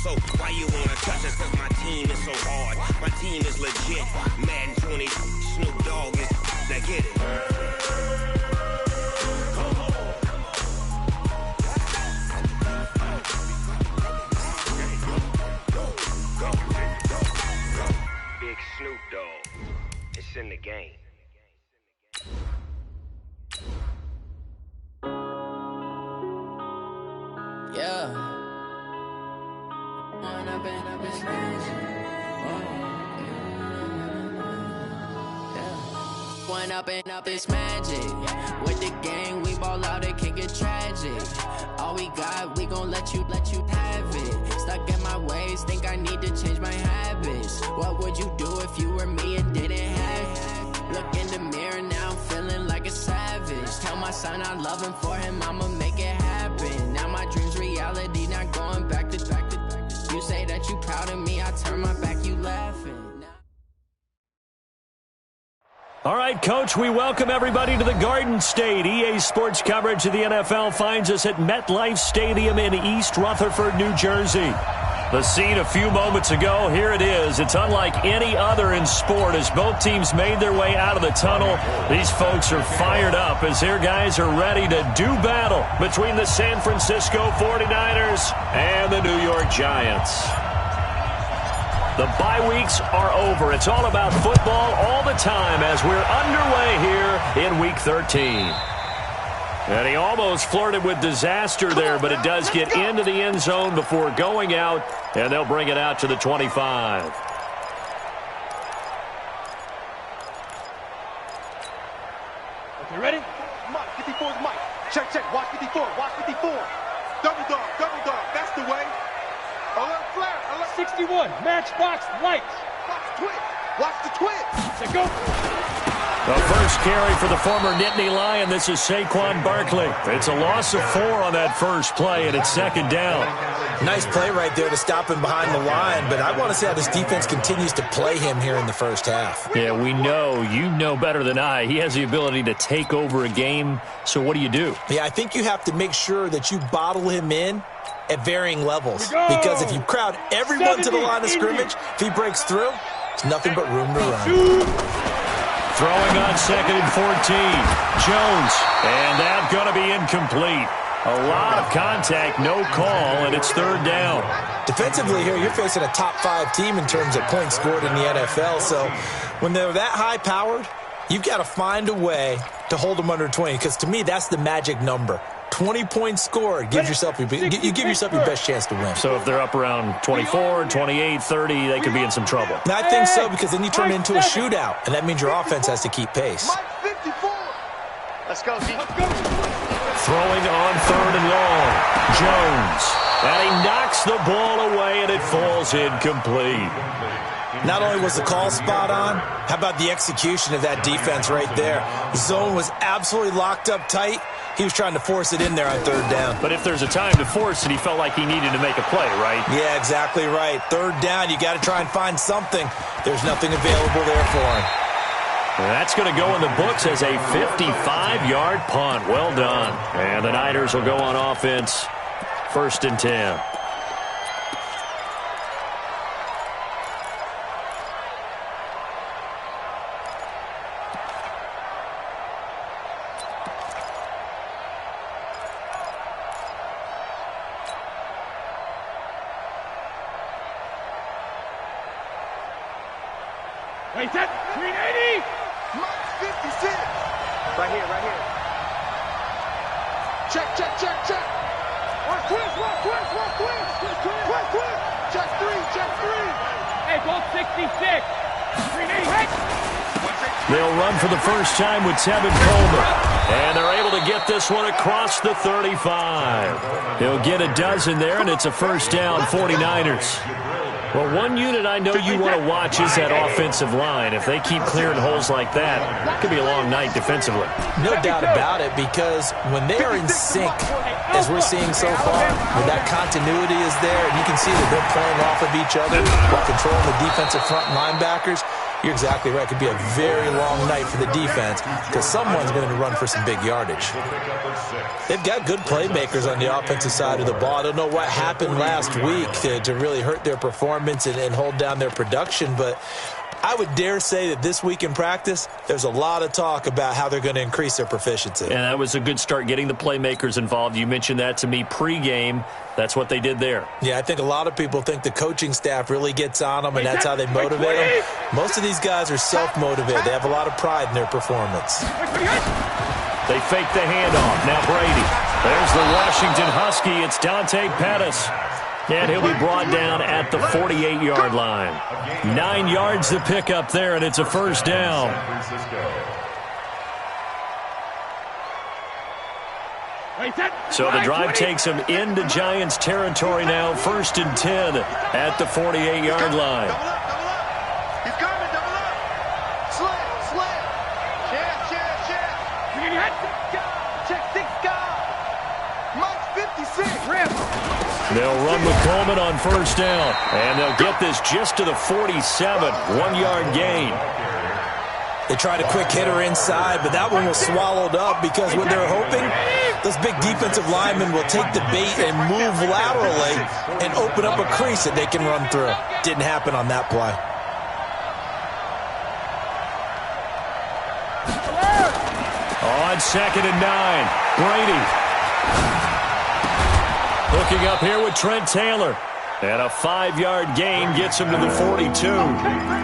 So why you wanna touch us? Cause my team is so hard. My team is legit. Madden 20, Snoop Dogg is. Now get it. Big Snoop Dogg. It's in the game. Yeah. One up and up is magic. With the gang, we ball out, it can get tragic. All we got, we gon' let you have it. Stuck in my ways, think I need to change my habits. What would you do if you were me and didn't have it? Look in the mirror, now I'm feeling like a savage. Tell my son I love him, for him I'ma make it happen. Now my dream's reality, not going back to. You say that you proud of me, I turn my back, you laughing. All right, Coach, we welcome everybody to the Garden State. EA Sports coverage of the NFL finds us at MetLife Stadium in East Rutherford, New Jersey. The scene a few moments ago, here it is. It's unlike any other in sport as both teams made their way out of the tunnel. These folks are fired up as their guys are ready to do battle between the San Francisco 49ers and the New York Giants. The bye weeks are over. It's all about football all the time as we're underway here in Week 13. And he almost flirted with disaster there, but it does get into the end zone before going out, and they'll bring it out to the 25. Okay, ready? Mike, 54 is Mike. Check, check. Watch 54. Watch 54. Double dog. That's the way. Alert flare. Alert. 61. Matchbox lights. Watch the twins. Watch the twins. Say go. The first carry for the former Nittany Lion. This is Saquon Barkley. It's a loss of 4 on that first play, and it's second down. Nice play right there to stop him behind the line, but I want to see how this defense continues to play him here in the first half. Yeah, we know. You know better than I. He has the ability to take over a game, so what do you do? Yeah, I think you have to make sure that you bottle him in at varying levels, because if you crowd everyone to the line of scrimmage, if he breaks through, there's nothing but room to run. Throwing on 2nd and 14. Jones. And that's going to be incomplete. A lot of contact, no call, and it's third down. Defensively here, you're facing a top 5 team in terms of points scored in the NFL. So when they're that high-powered, you've got to find a way to hold them under 20, because to me, that's the magic number. 20 points scored, you give yourself your best chance to win. So if they're up around 24, 28, 30, they could be in some trouble. And I think so, because then you turn it into a shootout, and that means your offense has to keep pace. Let's go, Z. Throwing on 3rd and long. Jones. And he knocks the ball away, and it falls incomplete. Not only was the call spot on, how about the execution of that defense right there? The zone was absolutely locked up tight. He was trying to force it in there on 3rd down. But if there's a time to force it, he felt like he needed to make a play, right? Yeah, exactly right. 3rd down, you got to try and find something. There's nothing available there for him. That's going to go in the books as a 55-yard punt. Well done. And the Niners will go on offense. 1st and 10. Wait, that 380. Mike 56. Right here. Check. Work quick. Check 3. Hey, ball 66. 380. They'll run for the first time with Tevin Coleman. And they're able to get this one across the 35. He'll get a dozen there, and it's a first down, 49ers. Well, one unit I know you want to watch is that offensive line. If they keep clearing holes like that, it could be a long night defensively. No doubt about it, because when they are in sync, as we're seeing so far, when that continuity is there, and you can see that they're playing off of each other while controlling the defensive front linebackers, You're exactly right. It could be a very long night for the defense because someone's going to run for some big yardage. They've got good playmakers on the offensive side of the ball. I don't know what happened last week to really hurt their performance and hold down their production, but I would dare say that this week in practice, there's a lot of talk about how they're going to increase their proficiency. And that was a good start, getting the playmakers involved. You mentioned that to me pregame. That's what they did there. Yeah, I think a lot of people think the coaching staff really gets on them, and that's how they motivate them. Most of these guys are self-motivated. They have a lot of pride in their performance. They fake the handoff. Now Brady. There's the Washington Husky. It's Dante Pettis. And he'll be brought down at the 48-yard line. 9 yards to pick up there, and it's a first down. So the drive takes him into Giants territory now. 1st and 10 at the 48-yard line. He's coming, double up. Slam. Check 6 guard. Mike 56. Rip. They'll run with Coleman on first down, and they'll get this just to the 47, 1-yard gain. They tried a quick hitter inside, but that one was swallowed up because what they're hoping, those big defensive linemen will take the bait and move laterally and open up a crease that they can run through. Didn't happen on that play. On 2nd and 9, Brady. Hooking up here with Trent Taylor. And a 5-yard gain gets him to the 42.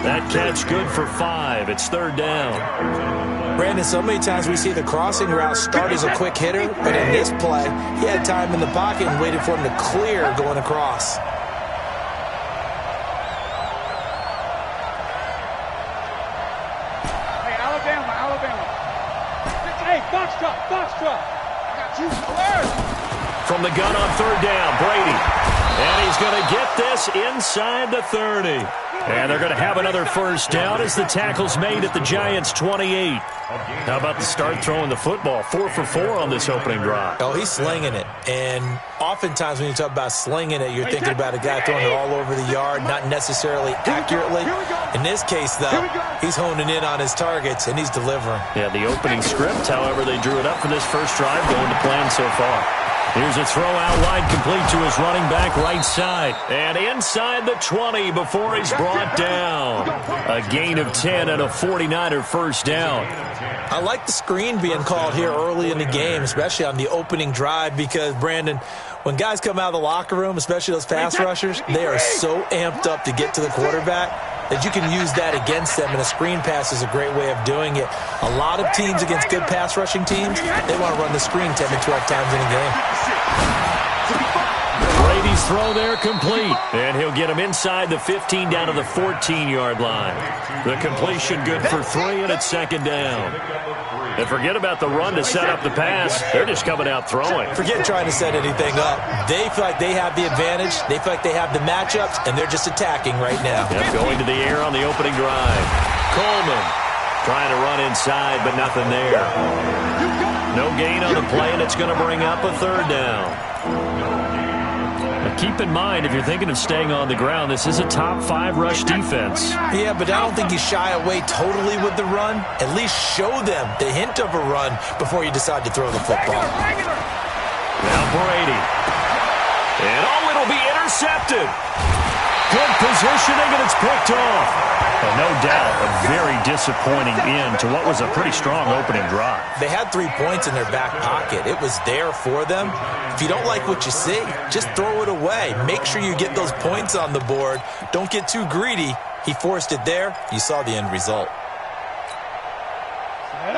That catch good for 5. It's 3rd down. Brandon, so many times we see the crossing route start as a quick hitter, but in this play, he had time in the pocket and waited for him to clear going across. Hey, Alabama. Hey, box truck. I got you. Alert. From the gun on 3rd down, Brady. And he's going to get this inside the 30. And they're going to have another first down as the tackle's made at the Giants' 28. How about the start throwing the football? 4 for 4 on this opening drive. Oh, he's slinging it. And oftentimes when you talk about slinging it, you're thinking about a guy throwing it all over the yard, not necessarily accurately. In this case, though, he's honing in on his targets, and he's delivering. Yeah, the opening script, however, they drew it up for this first drive, going to plan so far. Here's a throw out wide, complete to his running back right side. And inside the 20 before he's brought down. A gain of 10 and a 49er first down. I like the screen being called here early in the game, especially on the opening drive, because, Brandon, when guys come out of the locker room, especially those pass rushers, they are so amped up to get to the quarterback that you can use that against them, and a screen pass is a great way of doing it. A lot of teams against good pass rushing teams, they want to run the screen 10 to 12 times in a game. Brady's throw there complete, and he'll get him inside the 15 down to the 14-yard line. The completion good for 3, and it's 2nd down. And forget about the run to set up the pass. They're just coming out throwing. Forget trying to set anything up. They feel like they have the advantage. They feel like they have the matchups, and they're just attacking right now. Yep, going to the air on the opening drive. Coleman trying to run inside, but nothing there. No gain on the play, and it's going to bring up a 3rd down. Now keep in mind, if you're thinking of staying on the ground, this is a top 5 rush defense. Yeah, but I don't think you shy away totally with the run. At least show them the hint of a run before you decide to throw the football. Now Brady. And it'll be intercepted. Good positioning, and it's picked off. And no doubt, a very disappointing end to what was a pretty strong opening drive. They had 3 points in their back pocket. It was there for them. If you don't like what you see, just throw it away. Make sure you get those points on the board. Don't get too greedy. He forced it there. You saw the end result.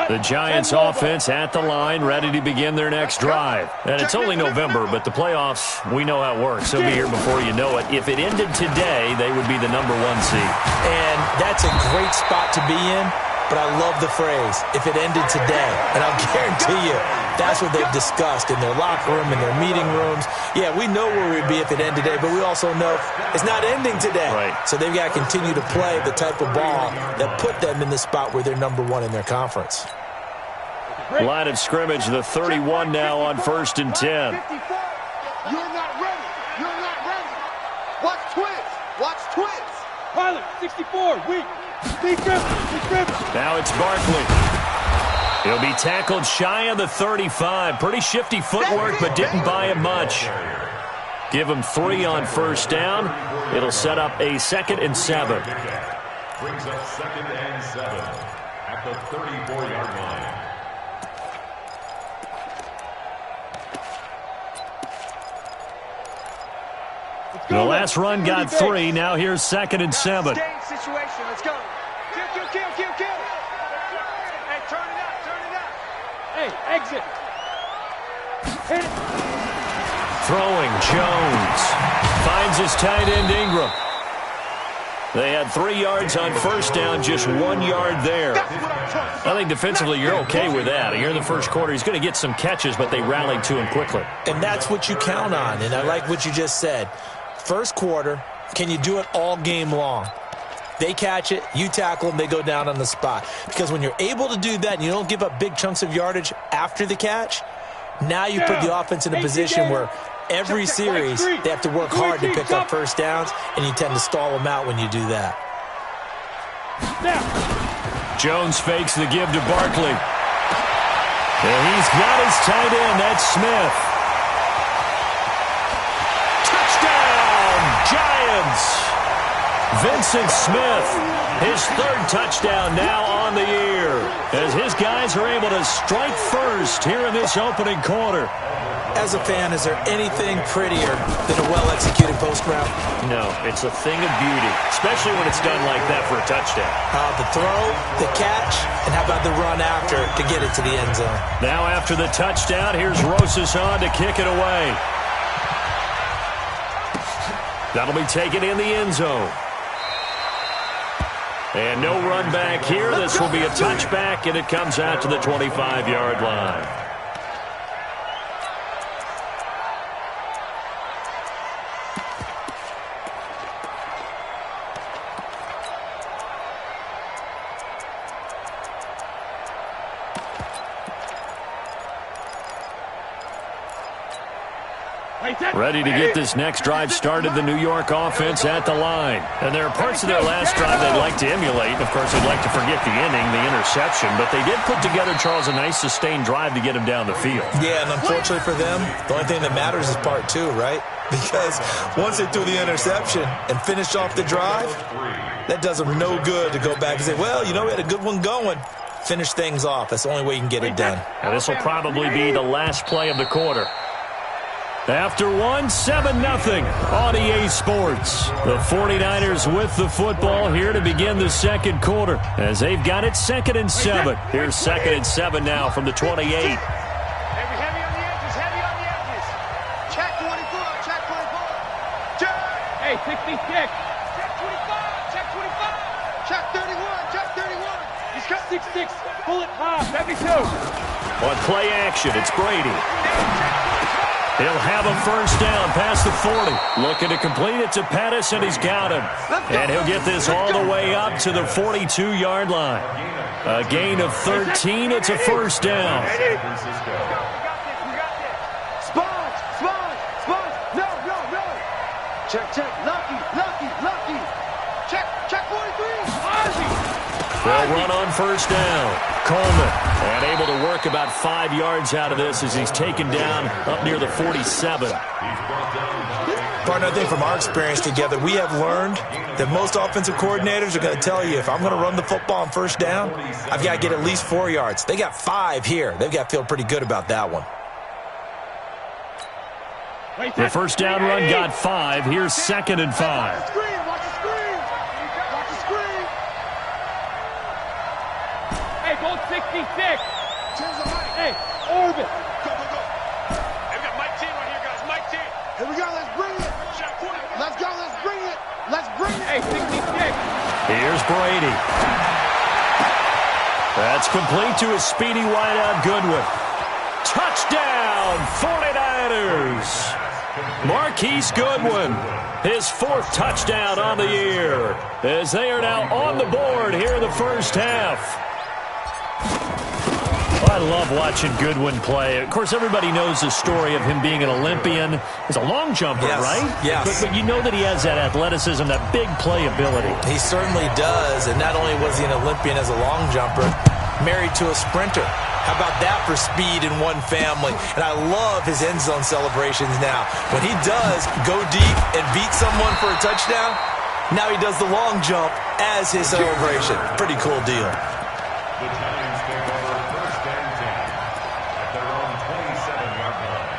The Giants offense at the line, ready to begin their next drive. And it's only November, but the playoffs, we know how it works. They'll be here before you know it. If it ended today, they would be the #1 seed. And that's a great spot to be in, but I love the phrase, if it ended today. And I'll guarantee you, that's what they've discussed in their locker room, in their meeting rooms. Yeah, we know where we'd be if it ended today, but we also know it's not ending today. Right. So they've got to continue to play the type of ball that put them in the spot where they're #1 in their conference. Line of scrimmage, the 31 now on 1st and 10. You're not ready. You're not ready. Watch twins. Watch twins. Pilot, 64, weak. Now it's Barkley. He'll be tackled shy of the 35. Pretty shifty footwork, but didn't buy him much. Give him 3 on first down. It'll set up a 2nd and 7. Brings up 2nd and 7 at the 34-yard line. The last run got 3. Now here's 2nd and 7. Situation. Let's go. Kill. Hey, turn it up. Hey, exit. Hit it. Throwing, Jones. Finds his tight end, Ingram. They had 3 yards on first down, just 1 yard there. I think defensively you're okay with that. Here in the first quarter, he's going to get some catches, but they rallied to him quickly. And that's what you count on, and I like what you just said. First quarter, can you do it all game long? They catch it, you tackle them, they go down on the spot. Because when you're able to do that and you don't give up big chunks of yardage after the catch, now you put the offense in a position where every series they have to work hard to pick up first downs, and you tend to stall them out when you do that. Jones fakes the give to Barkley. And he's got his tight end, that's Smith. Touchdown, Giants! Vincent Smith, his 3rd touchdown now on the year, as his guys are able to strike first here in this opening quarter. As a fan, is there anything prettier than a well-executed post route? No, it's a thing of beauty, especially when it's done like that for a touchdown. The throw, the catch, and how about the run after to get it to the end zone? Now after the touchdown, here's Rosas on to kick it away. That'll be taken in the end zone. And no run back here. This will be a touchback, and it comes out to the 25-yard line. Ready to get this next drive started, the New York offense at the line. And there are parts of their last drive they'd like to emulate. Of course, they'd like to forget the inning, the interception. But they did put together, Charles, a nice sustained drive to get him down the field. Yeah, and unfortunately for them, the only thing that matters is part 2, right? Because once they threw the interception and finished off the drive, that does them no good to go back and say, well, you know, we had a good one going. Finish things off. That's the only way you can get it done. And this will probably be the last play of the quarter. After 7-0 on EA Sports. The 49ers with the football here to begin the second quarter as they've got it 2nd and 7. Here's 2nd and 7 now from the 28. Heavy on the edges. Check 24. Hey, 60 check. Check 25. Check 31. He's got 6-6. Pull it high. 72. On play action, it's Brady. He'll have a first down past the 40. Looking to complete it to Pettis, and he's got him. And he'll get this all the way up to the 42-yard line. A gain of 13. It's a first down. Sponge. No. Check. Lucky. Check 43. They'll run on first down. Coleman, and able to work about 5 yards out of this as he's taken down up near the 47. Partner, I think from our experience together, we have learned that most offensive coordinators are going to tell you, if I'm going to run the football on first down, I've got to get at least 4 yards. They got 5 here. They've got to feel pretty good about that one. The first down run got 5. Here's 2nd and 5. Watch the screen. Hey, goal 66. Hey, orbit. Go. Hey, we got Mike T right here, guys. Mike T. Here we go. Let's bring it. Let's bring it. Hey, 66. Here's Brady. That's complete to a speedy wideout Goodwin. Touchdown, 49ers. Marquise Goodwin, his 4th touchdown on the year, as they are now on the board here in the first half. I love watching Goodwin play. Of course, everybody knows the story of him being an Olympian. He's a long jumper, right? Yes. But you know that he has that athleticism, that big play ability. He certainly does. And not only was he an Olympian as a long jumper, married to a sprinter. How about that for speed in one family? And I love his end zone celebrations now. When he does go deep and beat someone for a touchdown, now he does the long jump as his celebration. Pretty cool deal. The Giants take over first and 10 at their own 27-yard line.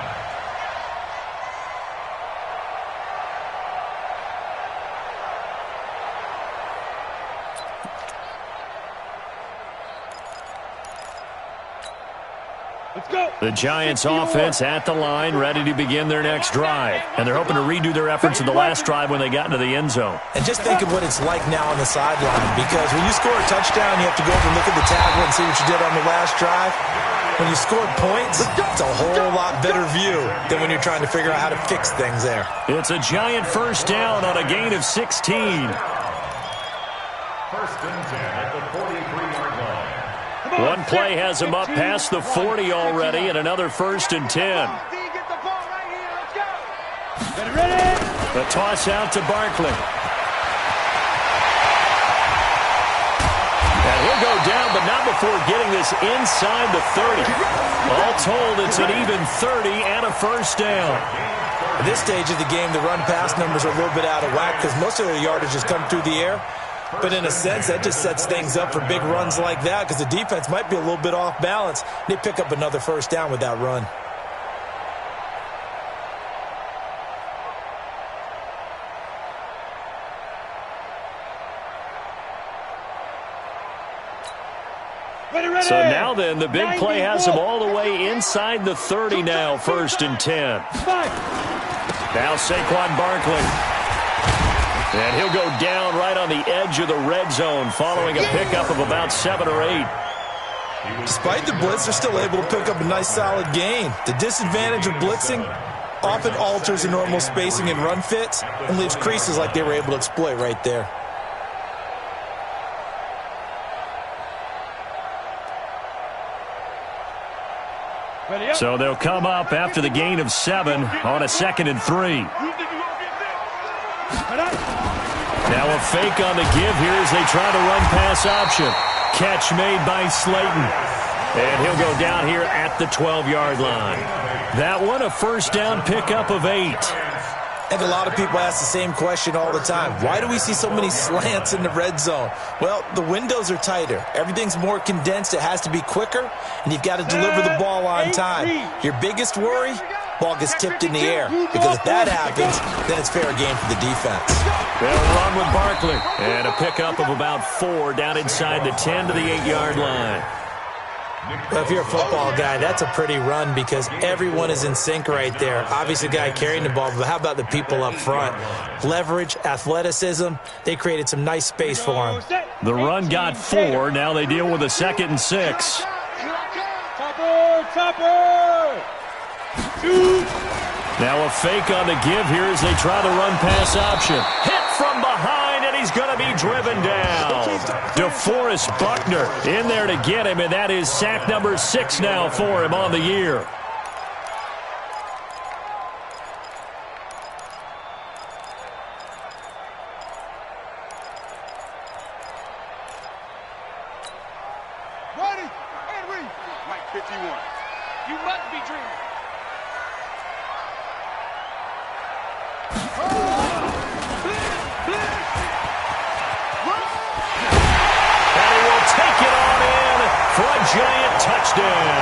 Let's go. The Giants offense at the line, ready to begin their next drive. And they're hoping to redo their efforts in the last drive when they got into the end zone. And just think of what it's like now on the sideline, because when you score a touchdown, you have to go over and look at the tablet and see what you did on the last drive. When you scored points, it's a whole lot better view than when you're trying to figure out how to fix things there. It's a Giant first down on a gain of 16. First and 10 at the 43-yard line. One play has him up past the 40 already, and another first and 10. Get the ball right here. Let's go. Get ready. The toss out to Barkley. And he'll go down, but not before getting this inside the 30. All told, it's an even 30 and a first down. At this stage of the game, the run-pass numbers are a little bit out of whack because most of their yardage has come through the air. But in a sense, that just sets things up for big runs like that because the defense might be a little bit off balance. They pick up another first down with that run. So now then, the big play has him all the way inside the 30 now, first and 10. Now Saquon Barkley. And he'll go down right on the edge of the red zone following a pickup of about 7 or 8. Despite the blitz, they're still able to pick up a nice solid gain. The disadvantage of blitzing often alters the normal spacing and run fits and leaves creases like they were able to exploit right there. So they'll come up after the gain of 7 on a 2nd and 3. Now a fake on the give here as they try to run pass option. Catch made by Slayton. And he'll go down here at the 12-yard line. That one a first down pickup of 8. And a lot of people ask the same question all the time. Why do we see so many slants in the red zone? Well, the windows are tighter. Everything's more condensed. It has to be quicker, and you've got to deliver the ball on time. Your biggest worry? Ball gets tipped in the air. Because if that happens, then it's fair game for the defense. They'll run with Barkley. And a pickup of about 4 down inside the 10 to the 8-yard line. Well, if you're a football guy, that's a pretty run because everyone is in sync right there. Obviously, the guy carrying the ball, but how about the people up front? Leverage, athleticism, they created some nice space for him. The run got 4. Now they deal with a 2nd and 6. Topper! Now a fake on the give here as they try to run pass option. Hit from behind, and he's going to be driven down. DeForest Buckner in there to get him, and that is sack number 6 now for him on the year. Ready and read. Mike 51. You must be dreaming. And he will take it on in for a Giant touchdown.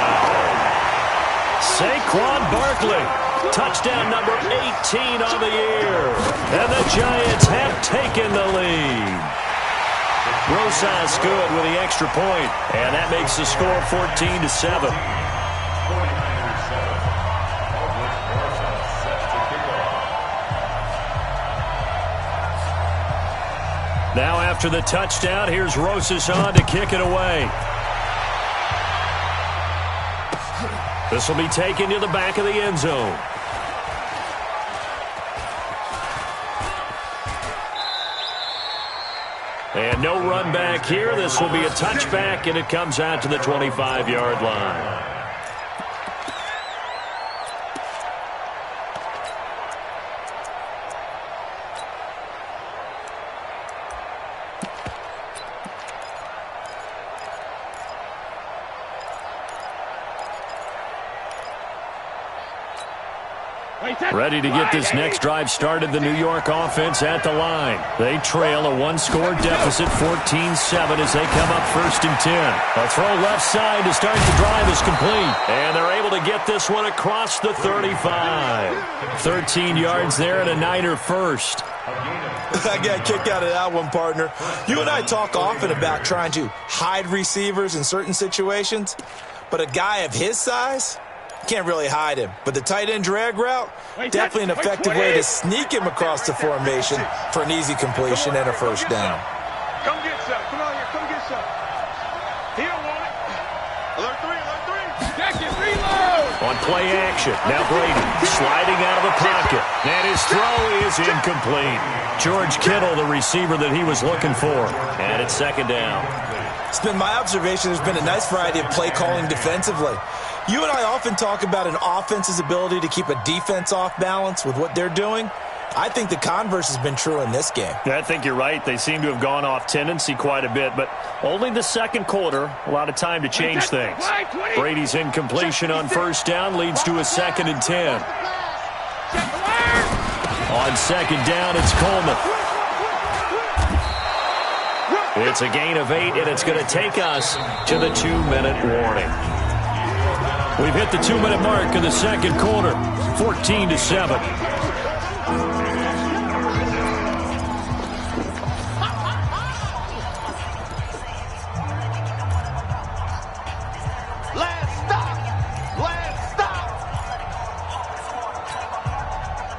Saquon Barkley, touchdown number 18 on the year. And the Giants have taken the lead. Rosas good with the extra point, and that makes the score 14-7. Now after the touchdown, here's Rosas on to kick it away. This will be taken to the back of the end zone. And no run back here. This will be a touchback, and it comes out to the 25-yard line. Ready to get this next drive started, the New York offense at the line. They trail a one-score deficit, 14-7, as they come up 1st and 10. A throw left side to start the drive is complete. And they're able to get this one across the 35. 13 yards there and a Niner first. I got a kick out of that one, partner. You and I talk often about trying to hide receivers in certain situations, but a guy of his size can't really hide him. But the tight end drag route, definitely an effective way to sneak him across the formation for an easy completion and a first down. Come get some. Come on here. Come get some. He don't want it. Alert 3, alert 3. Jackson, reload. On play action, now Brady sliding out of the pocket. And his throw is incomplete. George Kittle, the receiver that he was looking for. And it's 2nd down. It's been my observation there's been a nice variety of play calling defensively. You and I often talk about an offense's ability to keep a defense off balance with what they're doing. I think the converse has been true in this game. I think you're right. They seem to have gone off tendency quite a bit, but only the 2nd quarter, a lot of time to change things. Brady's incompletion on 1st down leads to a 2nd and 10. On 2nd down, it's Coleman. It's a gain of 8, and it's going to take us to the 2-minute warning. We've hit the 2-minute mark in the 2nd quarter, 14-7.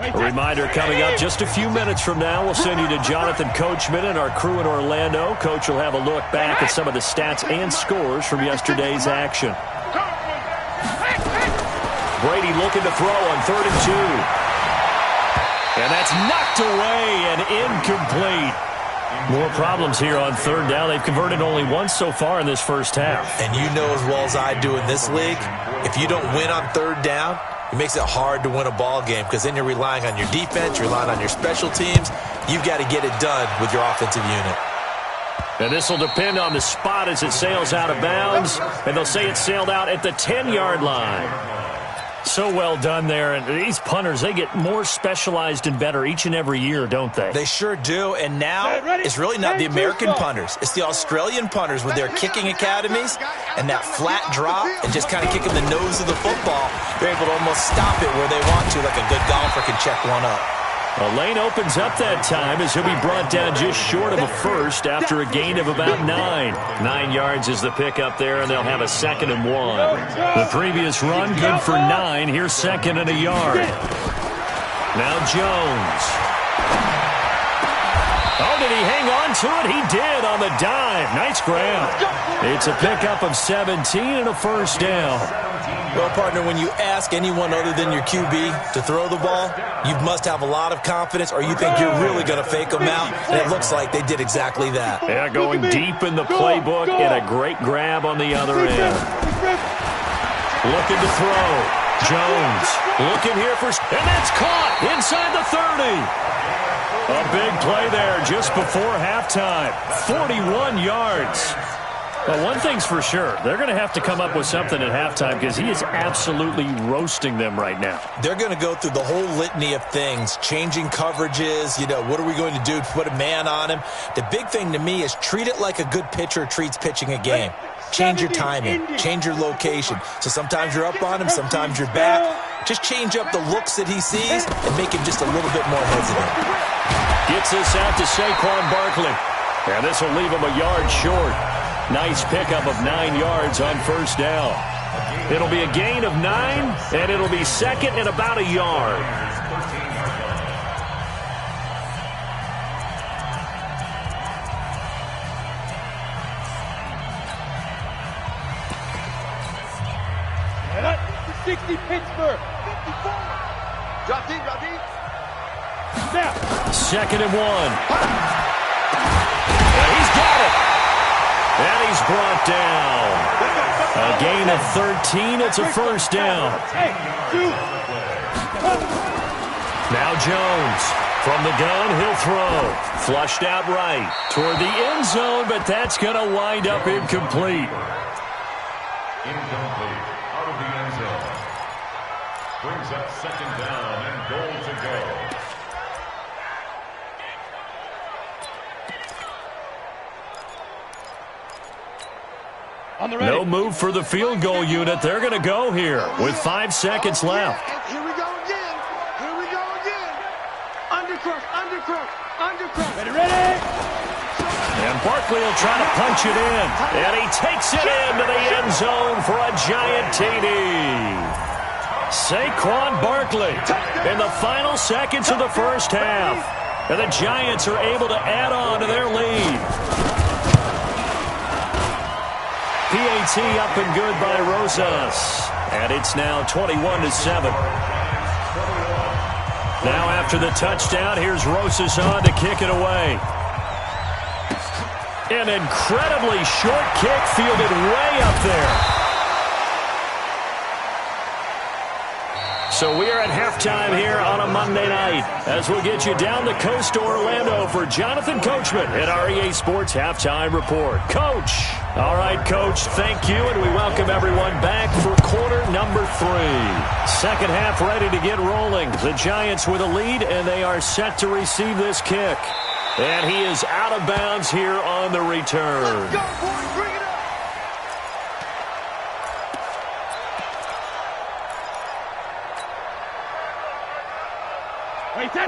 A reminder coming up just a few minutes from now. We'll send you to Jonathan Coachman and our crew in Orlando. Coach will have a look back at some of the stats and scores from yesterday's action. Brady looking to throw on 3rd and 2. And that's knocked away and incomplete. More problems here on 3rd down. They've converted only once so far in this first half. And you know as well as I do in this league, if you don't win on 3rd down, it makes it hard to win a ball game because then you're relying on your defense, you're relying on your special teams. You've got to get it done with your offensive unit. And this will depend on the spot as it sails out of bounds. And they'll say it sailed out at the 10-yard line. So well done there. And these punters, they get more specialized and better each and every year, don't they? They sure do. And now it's really not the American punters. It's the Australian punters with their kicking academies and that flat drop and just kind of kicking the nose of the football. They're able to almost stop it where they want to, like a good golfer can check one up. A lane opens up that time as he'll be brought down just short of a first after a gain of about 9. 9 yards is the pickup there, and they'll have a 2nd and 1. The previous run good for 9. Here's 2nd and a yard. Now Jones. Oh, did he hang on to it? He did on the dive. Nice grab. It's a pickup of 17 and a first down. Well, partner, when you ask anyone other than your QB to throw the ball, you must have a lot of confidence or you think you're really going to fake them out, and it looks like they did exactly that. Yeah, going deep in the playbook and a great grab on the other end. Looking to throw. Jones looking here for, and that's caught inside the 30. A big play there just before halftime. 41 yards. Well, one thing's for sure. They're going to have to come up with something at halftime because he is absolutely roasting them right now. They're going to go through the whole litany of things, changing coverages, what are we going to do to put a man on him? The big thing to me is treat it like a good pitcher treats pitching a game. Change your timing, change your location. So sometimes you're up on him, sometimes you're back. Just change up the looks that he sees and make him just a little bit more hesitant. Gets this out to Saquon Barkley. And this will leave him a yard short. Nice pickup of 9 yards on first down. It'll be a gain of 9, and it'll be 2nd and about a yard. And 60 Pittsburgh. 54. Drop deep, drop deep. Snap. 2nd and 1. He's And he's brought down. A gain of 13. It's a first down. Now Jones. From the gun, he'll throw. Flushed out right toward the end zone, but that's going to wind up incomplete. Incomplete. Out of the end zone. Brings up second down and goal to go. No move for the field goal unit. They're going to go here with 5 seconds left. Here we go again. Here we go again. Undercross, undercross, undercross. Ready? And Barkley will try to punch it in. And he takes it into the end zone for a giant TD. Saquon Barkley in the final seconds of the first half. And the Giants are able to add on to their lead. PAT up and good by Rosas. And it's now 21-7. Now after the touchdown, here's Rosas on to kick it away. An incredibly short kick fielded way up there. So we are at halftime here on a Monday night as we'll get you down the coast to Orlando for Jonathan Coachman at our EA Sports Halftime Report. Coach. All right, Coach, thank you, and we welcome everyone back for quarter number 3. Second half ready to get rolling. The Giants with a lead, and they are set to receive this kick. And he is out of bounds here on the return. Go, boys, bring it up.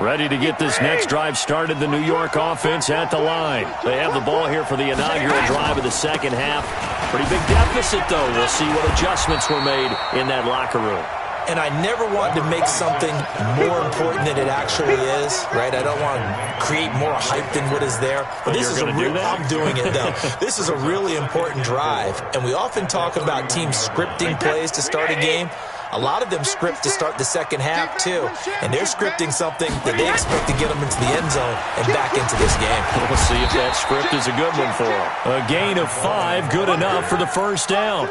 Ready to get this next drive started, the New York offense at the line. They have the ball here for the inaugural drive of the second half. Pretty big deficit, though. We'll see what adjustments were made in that locker room. And I never want to make something more important than it actually is, right? I don't want to create more hype than what is there. But this is I'm doing it, though. This is a really important drive. And we often talk about teams scripting plays to start a game. A lot of them script to start the second half, too. And they're scripting something that they expect to get them into the end zone and back into this game. We'll see if that script is a good one for them. A gain of 5, good enough for the first down.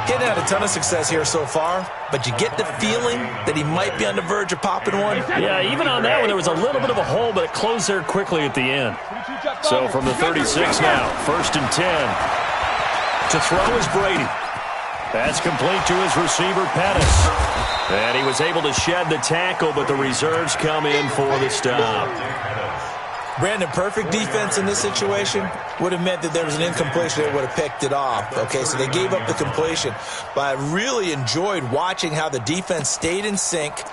Getting had a ton of success here so far, but you get the feeling that he might be on the verge of popping one. Yeah, even on that one, there was a little bit of a hole, but it closed there quickly at the end. So from the 36 now, 1st and 10. To throw is Brady. That's complete to his receiver, Pettis. And he was able to shed the tackle, but the reserves come in for the stop. Brandon, perfect defense in this situation would have meant that there was an incompletion. They would have picked it off. Okay, so they gave up the completion. But I really enjoyed watching how the defense stayed in sync,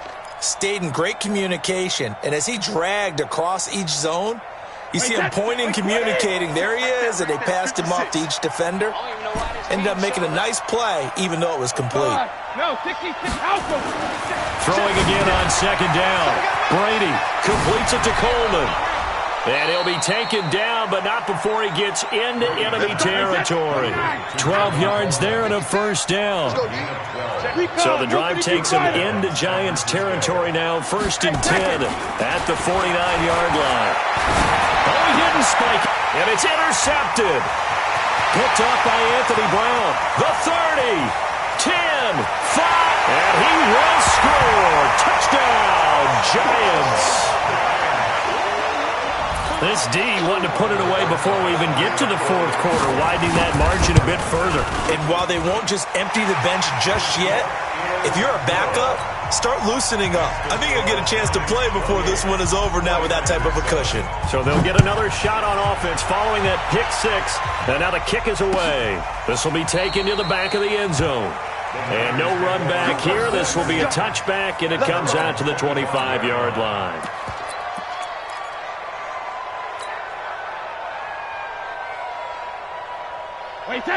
stayed in great communication. And as he dragged across each zone, you see him pointing, communicating. There he is, and they passed him off to each defender. Ended up making a nice play, even though it was complete. Throwing again on second down. Brady completes it to Coleman. And he'll be taken down, but not before he gets into enemy territory. 12 yards there and a first down. So the drive takes him into Giants territory now. 1st and 10 at the 49-yard line. Oh, he didn't spike it, and it's intercepted. Picked up by Anthony Brown. The 30, 10, 5, and he will score. Touchdown, Giants. This D wanted to put it away before we even get to the fourth quarter, widening that margin a bit further. And while they won't just empty the bench just yet, if you're a backup, start loosening up. I think you'll get a chance to play before this one is over now with that type of a cushion. So they'll get another shot on offense following that pick 6. And now the kick is away. This will be taken to the back of the end zone. And no run back here. This will be a touchback, and it comes out to the 25-yard line.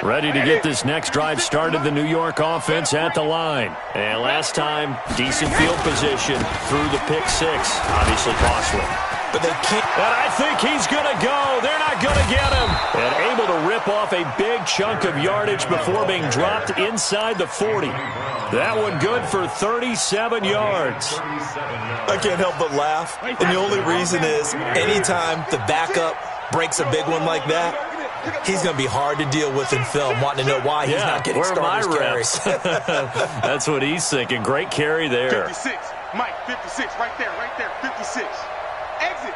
Ready to get this next drive started, the New York offense at the line. And last time, decent field position through the pick 6. Obviously costly. But they can't. And I think he's going to go. They're not going to get him. And able to rip off a big chunk of yardage before being dropped inside the 40. That one good for 37 yards. I can't help but laugh. And the only reason is anytime the backup breaks a big one like that, he's going to be hard to deal with in film, wanting to know why he's not getting starters carries. That's what he's thinking. Great carry there. 56. Mike, 56. Right there. 56. Exit.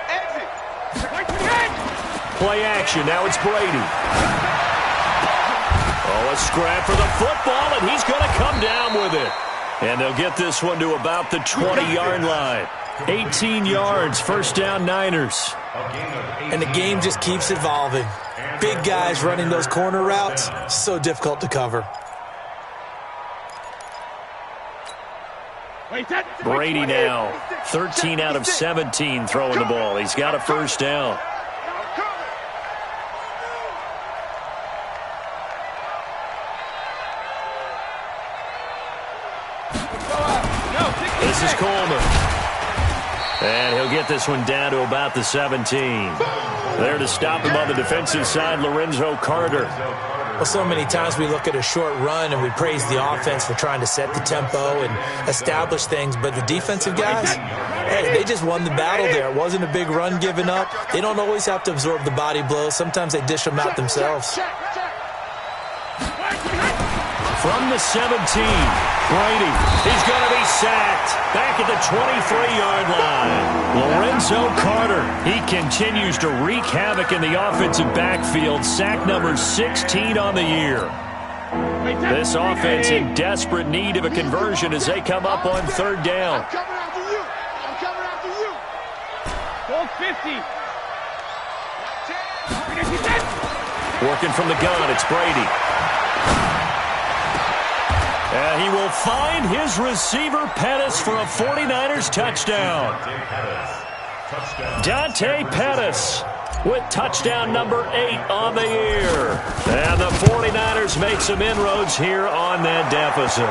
Play action. Now it's Brady. Oh, a scrap for the football, and he's going to come down with it. And they'll get this one to about the 20-yard line. 18 yards, first down Niners. And the game just keeps evolving. Big guys running those corner routes, so difficult to cover. Brady now, 13 out of 17 throwing the ball. He's got a first down. This is Coleman. And he'll get this one down to about the 17. There to stop him on the defensive side, Lorenzo Carter. Well, so many times we look at a short run and we praise the offense for trying to set the tempo and establish things, but the defensive guys, hey, they just won the battle there. It wasn't a big run given up. They don't always have to absorb the body blows. Sometimes they dish them out themselves. From the 17, Brady, he's going to be sacked back at the 23-yard line. Lorenzo Carter, he continues to wreak havoc in the offensive backfield. Sack number 16 on the year. This offense in desperate need of a conversion as they come up on third down. I'm coming after you. Go 50. Working from the gun, it's Brady. And he will find his receiver, Pettis, for a 49ers touchdown. Dante Pettis with touchdown number 8 on the year. And the 49ers make some inroads here on that deficit.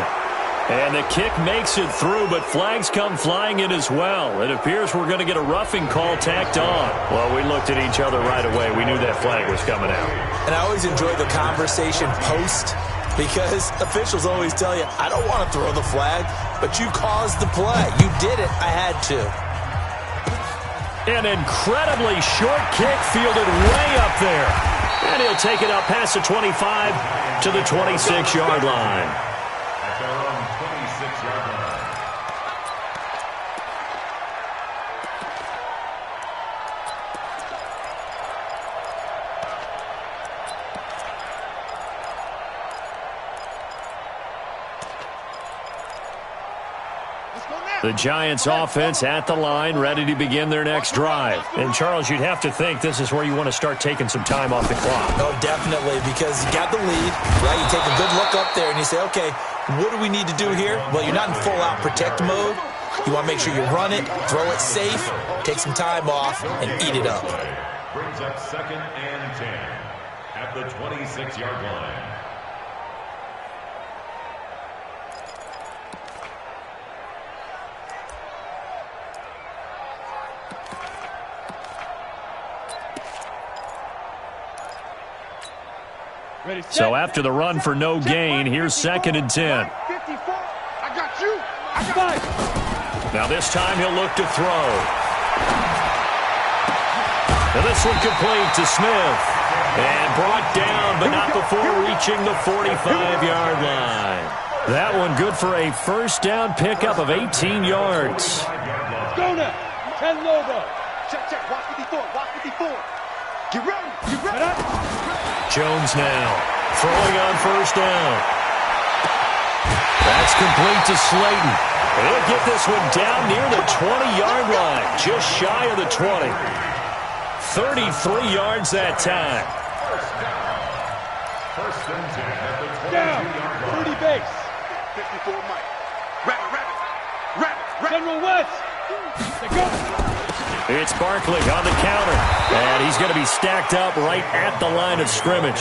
And the kick makes it through, but flags come flying in as well. It appears we're going to get a roughing call tacked on. Well, we looked at each other right away. We knew that flag was coming out. And I always enjoy the conversation post, because officials always tell you, I don't want to throw the flag, but you caused the play. You did it. I had to. An incredibly short kick fielded way up there. And he'll take it up past the 25 to the 26-yard line. At their own 26-yard line. The Giants offense at the line, ready to begin their next drive. And, Charles, you'd have to think this is where you want to start taking some time off the clock. Oh, definitely, because you got the lead, right? You take a good look up there and you say, okay, what do we need to do here? Well, you're not in full-out protect mode. You want to make sure you run it, throw it safe, take some time off, and eat it up. Brings up 2nd and 10 at the 26-yard line. So after the run for no gain, here's 2nd and 10. 54. I got you. I got 5. Now this time he'll look to throw. And this one complete to Smith. And brought down, but not before reaching the 45-yard line. That one good for a first down pickup of 18 yards. Go now. 10 Lobo. Check. Watch 54. Get ready. Jones now throwing on first down. That's complete to Slayton. He'll get this one down near the 20-yard line, just shy of the 20. 33 yards that time. First and 10 at the 22-yard line. 30 base. 54 Mike. Rabbit. General West. They go. It's Barkley on the counter. And he's going to be stacked up right at the line of scrimmage.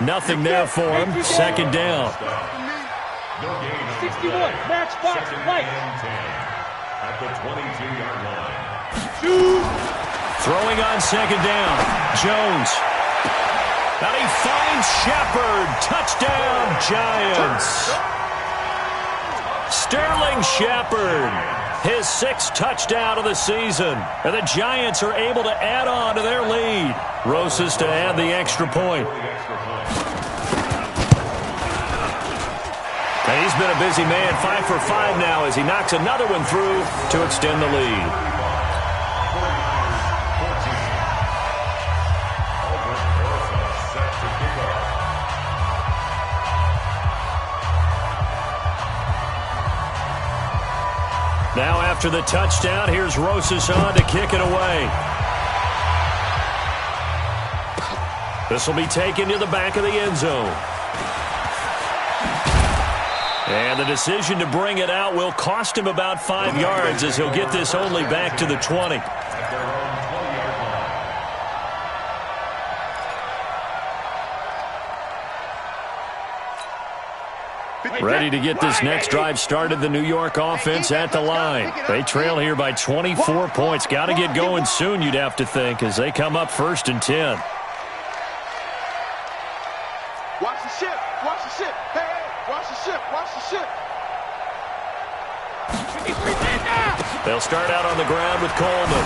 Nothing there for him. Second down. 61. Matchbox. Mike. At the 22-yard line. Shoot. Throwing on second down. Jones. And he finds Shepard. Touchdown, Giants. Sterling Shepard. His 6th touchdown of the season. And the Giants are able to add on to their lead. lead. Rosas to add the extra point. And he's been a busy man, 5 for 5 now as he knocks another one through to extend the lead. Now after the touchdown, here's Rosas on to kick it away. This will be taken to the back of the end zone. And the decision to bring it out will cost him about 5 yards as he'll get this only back to the 20. Ready to get this next drive started, the New York offense at the line. They trail here by 24 points. Got to get going soon, you'd have to think, as they come up 1st and 10. Watch the ship. Watch the ship. Hey, watch the ship. Watch the ship. They'll start out on the ground with Coleman.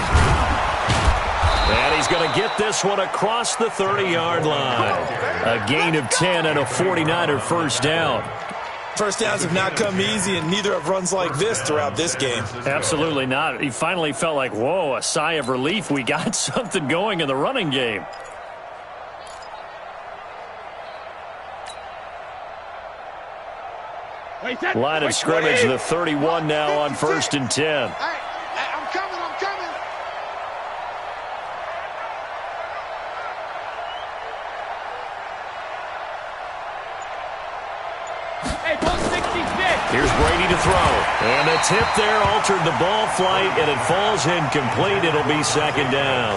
And he's going to get this one across the 30-yard line. A gain of 10 and a 49er first down. First downs have not come easy, and neither have runs like this throughout this game. Absolutely not. He finally felt like, whoa, a sigh of relief. We got something going in the running game. Line of scrimmage, the 31 now on 1st and 10. I'm coming. Here's Brady to throw. And a tip there altered the ball flight, and it falls incomplete. It'll be 2nd down.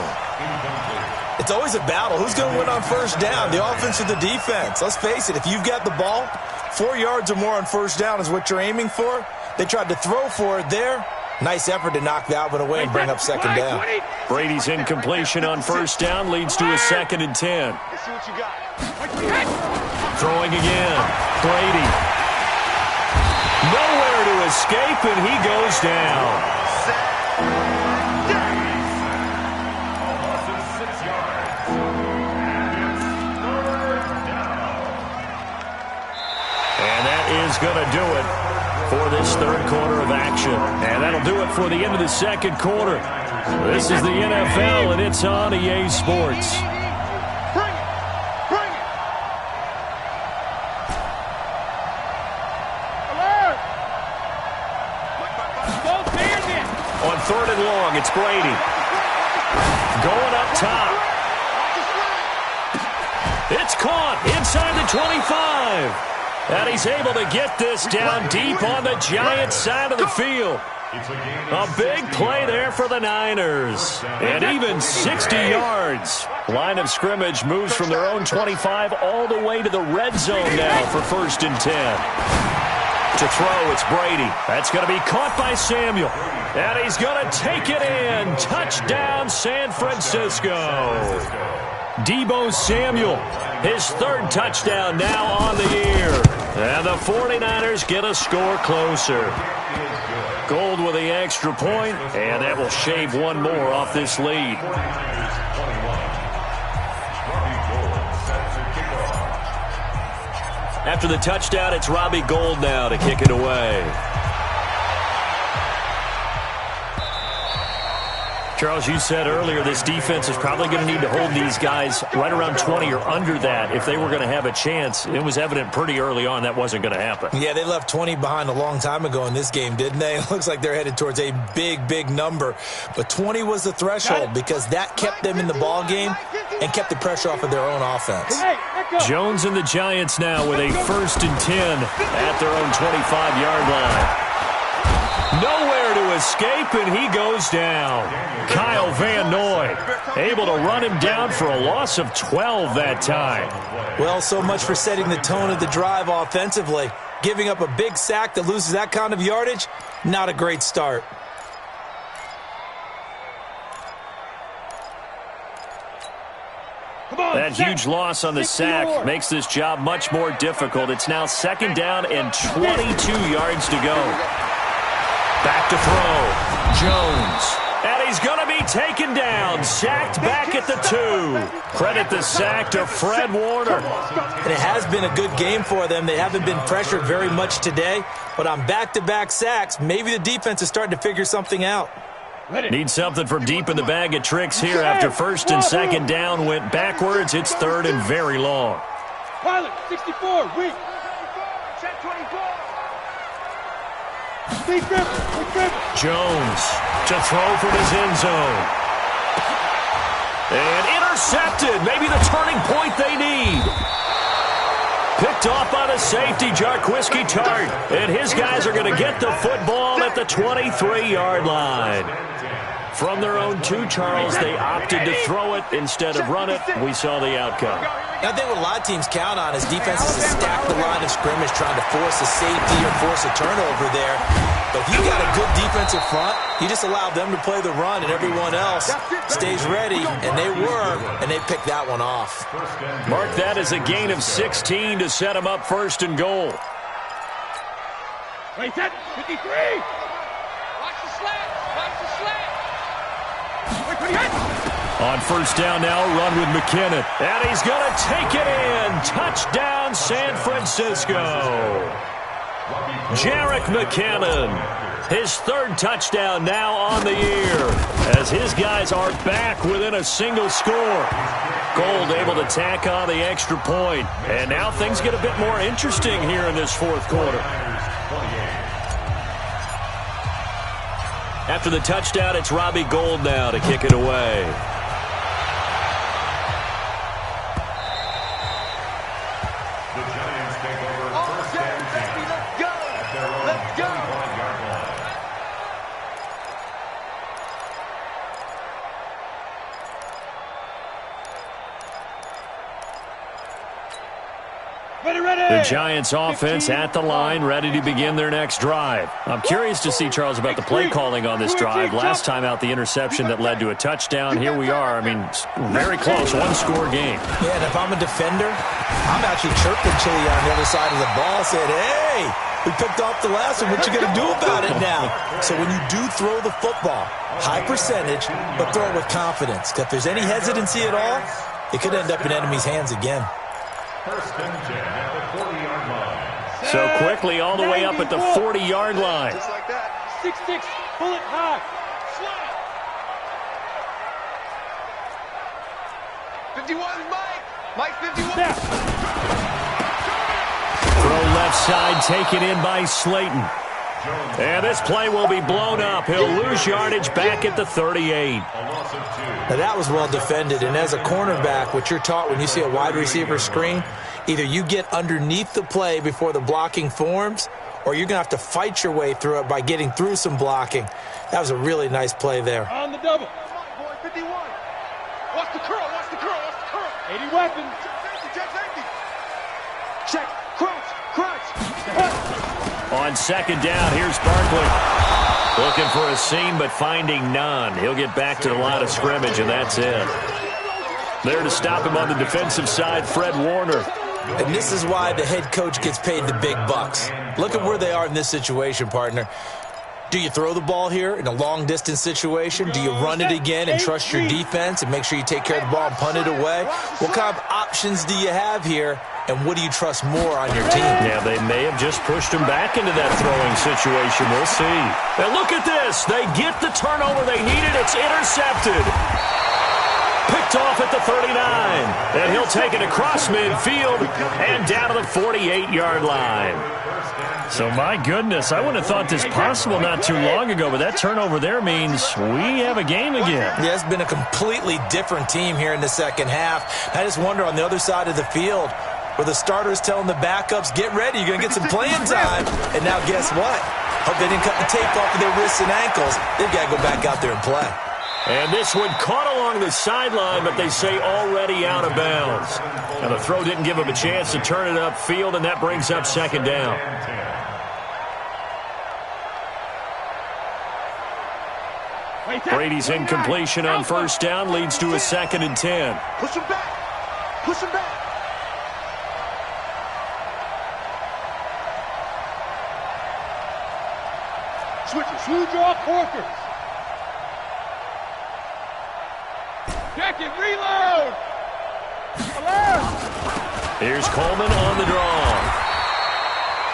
It's always a battle. Who's going to win on 1st down, the offense or the defense? Let's face it, if you've got the ball, 4 yards or more on 1st down is what you're aiming for. They tried to throw for it there. Nice effort to knock that one away and bring up 2nd down. Brady's incompletion on 1st down leads to a 2nd and 10. Let's see what you got. Throwing again. Brady. Nowhere to escape, and he goes down. And that is going to do it for this 3rd quarter of action. And that'll do it for the end of the 2nd quarter. This is the NFL, and it's on EA Sports. On 3rd and long, it's Brady. Going up top. It's caught inside the 25. And he's able to get this down deep on the Giants side of the field. A big play there for the Niners. And even 60 yards. Line of scrimmage moves from their own 25 all the way to the red zone now for 1st and 10. To throw, it's Brady. That's going to be caught by Samuel. And he's going to take it in. Touchdown, San Francisco. Deebo Samuel, his 3rd touchdown now on the year. And the 49ers get a score closer. Gold with the extra point, and that will shave one more off this lead. After the touchdown, it's Robbie Gould now to kick it away. Charles, you said earlier this defense is probably going to need to hold these guys right around 20 or under that if they were going to have a chance. It was evident pretty early on that wasn't going to happen. Yeah, they left 20 behind a long time ago in this game, didn't they? It looks like they're headed towards a big, big number. But 20 was the threshold because that kept them in the ball game and kept the pressure off of their own offense. Jones and the Giants now with a 1st and 10 at their own 25-yard line. Nowhere to escape, and he goes down. Kyle Van Noy able to run him down for a loss of 12 that time. Well, so much for setting the tone of the drive offensively. Giving up a big sack that loses that kind of yardage, not a great start. That huge loss on the sack makes this job much more difficult. It's now 2nd down and 22 yards to go. Back to throw. Jones. And he's going to be taken down. Sacked back at the 2. Credit the sack to Fred Warner. And it has been a good game for them. They haven't been pressured very much today. But on back-to-back sacks, maybe the defense is starting to figure something out. Need something from deep in the bag of tricks here after first and second down went backwards. It's third and very long. Pilot, 64, weak. Check 24. Jones to throw from his end zone. And intercepted. Maybe the turning point they need. Picked off by the safety, Jarquiski Tart. And his guys are going to get the football at the 23-yard line. From their own 2, Charles, they opted to throw it instead of run it. We saw the outcome. I think what a lot of teams count on is defenses to stack the line of scrimmage, trying to force a safety or force a turnover there. But if you've got a good defensive front, you just allow them to play the run, and everyone else stays ready, and they were, and they picked that one off. Mark that as a gain of 16 to set them up first and goal. Wait, set, 53. Watch the slant. Watch the slant. Wait, pretty hit. On first down now, run with McKinnon. And he's going to take it in. Touchdown, San Francisco. Jerick McKinnon, his 3rd touchdown now on the year, as his guys are back within a single score. Gold able to tack on the extra point. And now things get a bit more interesting here in this 4th quarter. After the touchdown, it's Robbie Gould now to kick it away. The Giants take over first and 10 at their own 25-yard line. The Giants offense at the line, ready to begin their next drive. I'm curious to see, Charles, about the play calling on this drive. Last time out, the interception that led to a touchdown. Here we are. I mean, very close, 1-score game. Yeah, and if I'm a defender, I'm actually chirping Chili on the other side of the ball, saying, hey, we picked off the last one. What you going to do about it now? So when you do throw the football, high percentage, but throw it with confidence. If there's any hesitancy at all, it could end up in enemy's hands again. First and 10 at the 40-yard line. So quickly all the way up at the 40-yard line. Just like that. 6-6, pull it high. Slide. 51 is Mike. Mike 51. Throw left side, taken in by Slayton. And this play will be blown up. He'll lose yardage back at the 38. Now that was well defended, and as a cornerback, what you're taught when you see a wide receiver screen, either you get underneath the play before the blocking forms, or you're going to have to fight your way through it by getting through some blocking. That was a really nice play there. On the double. 51. Watch the curl, watch the curl, watch the curl. 80 weapons. Check safety. Check, crunch. On second down, here's Barkley. Looking for a seam, but finding none. He'll get back to the line of scrimmage, and that's it. There to stop him on the defensive side, Fred Warner. And this is why the head coach gets paid the big bucks. Look at where they are in this situation, partner. Do you throw the ball here in a long-distance situation? Do you run it again and trust your defense and make sure you take care of the ball and punt it away? What kind of options do you have here, and what do you trust more on your team? Yeah, they may have just pushed him back into that throwing situation. We'll see. And look at this. They get the turnover they needed. It's intercepted. Picked off at the 39. And he'll take it across midfield and down to the 48-yard line. So, my goodness, I wouldn't have thought this possible not too long ago, but that turnover there means we have a game again. Yeah, it's been a completely different team here in the second half. I just wonder on the other side of the field where the starters telling the backups, get ready, you're going to get some playing time. And now guess what? Hope they didn't cut the tape off of their wrists and ankles. They've got to go back out there and play. And this one caught along the sideline, but they say already out of bounds. Now the throw didn't give him a chance to turn it upfield, and that brings up second down. Brady's incompletion on first down leads to a 2nd and 10. Push him back. Push him back. Switch draw quarters. Check it, reload! Here's Coleman on the draw.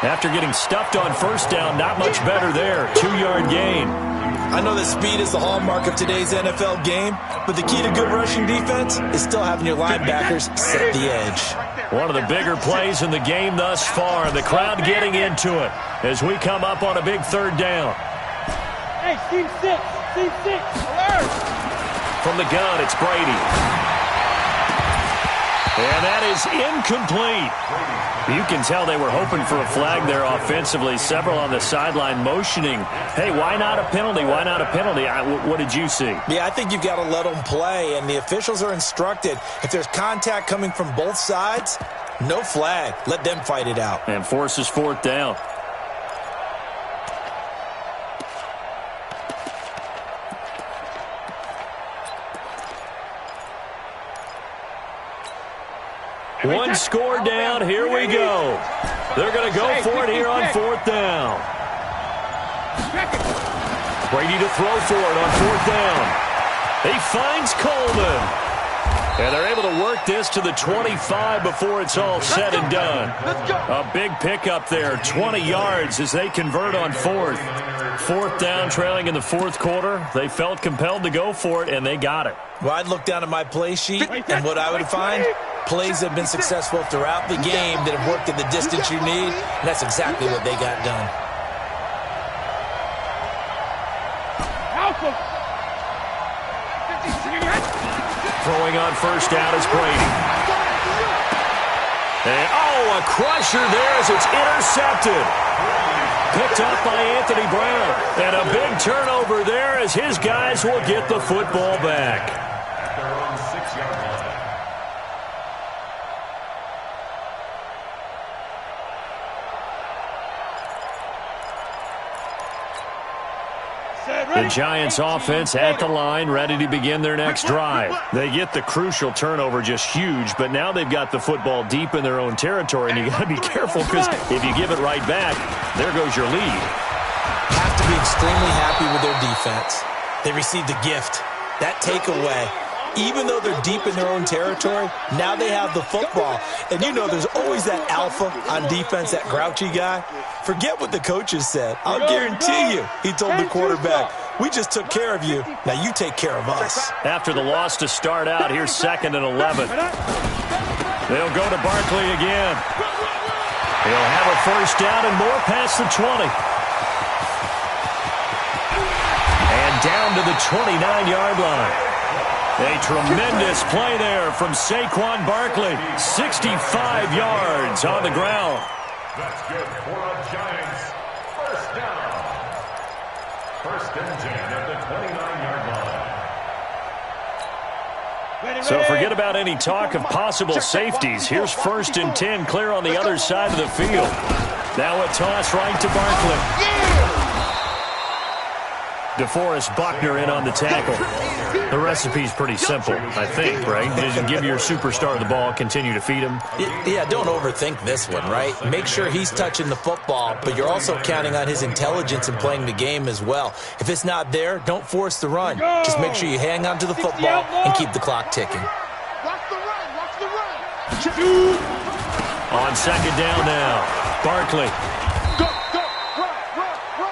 After getting stuffed on first down, not much better there. 2-yard gain. I know that speed is the hallmark of today's NFL game, but the key to good rushing defense is still having your linebackers set the edge. One of the bigger plays in the game thus far. The crowd getting into it as we come up on a big third down. Hey, team 6, alert! From the gun, it's Brady. And that is incomplete. You can tell they were hoping for a flag there offensively. Several on the sideline motioning, hey, why not a penalty? Why not a penalty? What did you see? Yeah, I think you've got to let them play, and the officials are instructed. If there's contact coming from both sides, no flag. Let them fight it out. And forces fourth down. One score down. Here we go. They're going to go for it here on fourth down. Brady to throw for it on fourth down. He finds Coleman. And they're able to work this to the 25 before it's all said and done. A big pickup there, 20 yards as they convert on fourth. Fourth down, trailing in the fourth quarter. They felt compelled to go for it, and they got it. Well, I'd look down at my play sheet, and what I would find, plays have been successful throughout the game that have worked at the distance you need, and that's exactly what they got done. Throwing on first down is Brady. And, a crusher there as it's intercepted. Picked up by Anthony Brown. And a big turnover there as his guys will get the football back. At their own 6-yard line. The Giants offense at the line, ready to begin their next drive. They get the crucial turnover, just huge, but now they've got the football deep in their own territory, and you got to be careful because if you give it right back, there goes your lead. Have to be extremely happy with their defense. They received a gift. That takeaway, even though they're deep in their own territory, now they have the football. And you know there's always that alpha on defense, that grouchy guy. Forget what the coaches said. I'll guarantee you, he told the quarterback, we just took care of you. Now you take care of us. After the loss to start out, here's 2nd and 11. They'll go to Barkley again. He'll have a first down and more past the 20. And down to the 29-yard line. A tremendous play there from Saquon Barkley. 65 yards on the ground. That's good for the Giants. First down. First and 10 at the 29-yard line. So forget about any talk of possible safeties. Here's 1st and 10, clear on the other side of the field. Now a toss right to Barkley. DeForest Buckner in on the tackle. The recipe's pretty simple, I think, right? Just give your superstar the ball, continue to feed him. Yeah, don't overthink this one, right? Make sure he's touching the football, but you're also counting on his intelligence in playing the game as well. If it's not there, don't force the run. Just make sure you hang on to the football and keep the clock ticking. Watch the run, watch the run. On 2nd down now, Barkley.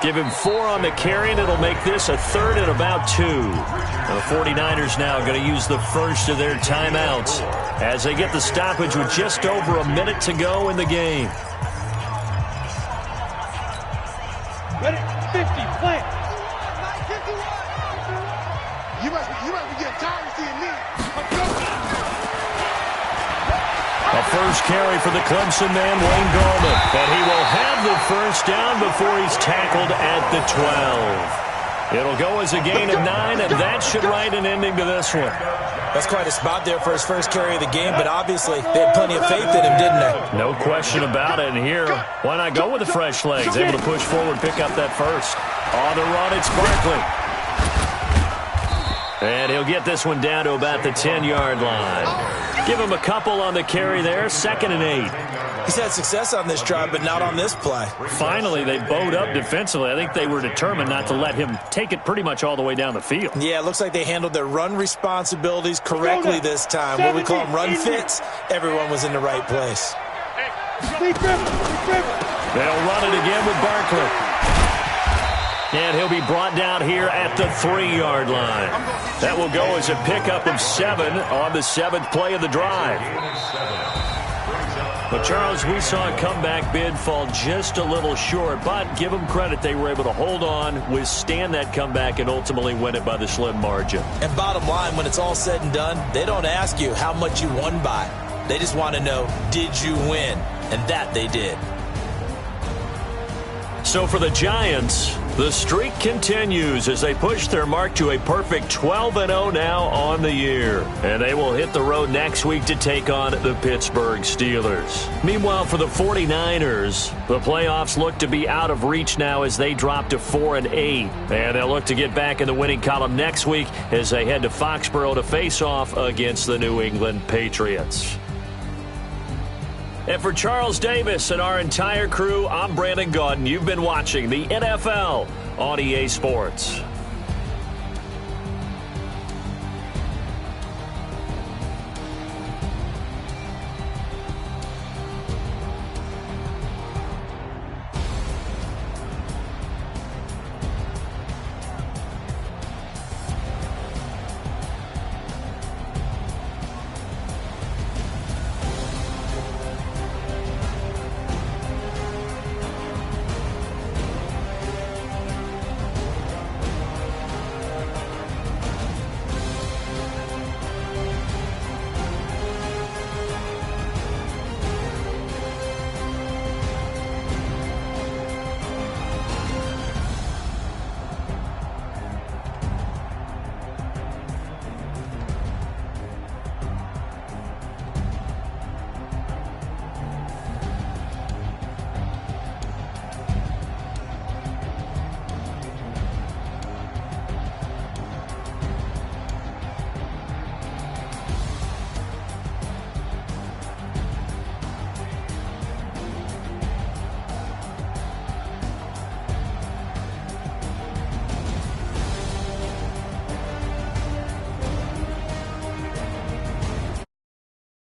Give him 4 on the carry, and it'll make this a 3rd and about 2. Now the 49ers now going to use the first of their timeouts as they get the stoppage with just over a minute to go in the game. Ready? 50, plant. You must be getting tired of seeing me. A first carry for the Clemson man, Wayne Gallman. And he will have the first down before he's tackled at the 12. It'll go as a gain of 9, and that should write an ending to this one. That's quite a spot there for his first carry of the game, but obviously they had plenty of faith in him, didn't they? No question about it. And here, why not go with the fresh legs? Able to push forward, pick up that first. On the run, it's Barkley. And he'll get this one down to about the 10-yard line. Give him a couple on the carry there, 2nd and 8. He's had success on this drive, but not on this play. Finally, they bowed up defensively. I think they were determined not to let him take it pretty much all the way down the field. Yeah, it looks like they handled their run responsibilities correctly this time. What we call them run fits, everyone was in the right place. They'll run it again with Barkley. And he'll be brought down here at the 3-yard line. That will go as a pickup of 7 on the 7th play of the drive. But, Charles, we saw a comeback bid fall just a little short, but give them credit. They were able to hold on, withstand that comeback, and ultimately win it by the slim margin. And bottom line, when it's all said and done, they don't ask you how much you won by. They just want to know, did you win? And that they did. So for the Giants, the streak continues as they push their mark to a perfect 12-0 now on the year. And they will hit the road next week to take on the Pittsburgh Steelers. Meanwhile, for the 49ers, the playoffs look to be out of reach now as they drop to 4-8. And they'll look to get back in the winning column next week as they head to Foxborough to face off against the New England Patriots. And for Charles Davis and our entire crew, I'm Brandon Gaudin. You've been watching the NFL on EA Sports.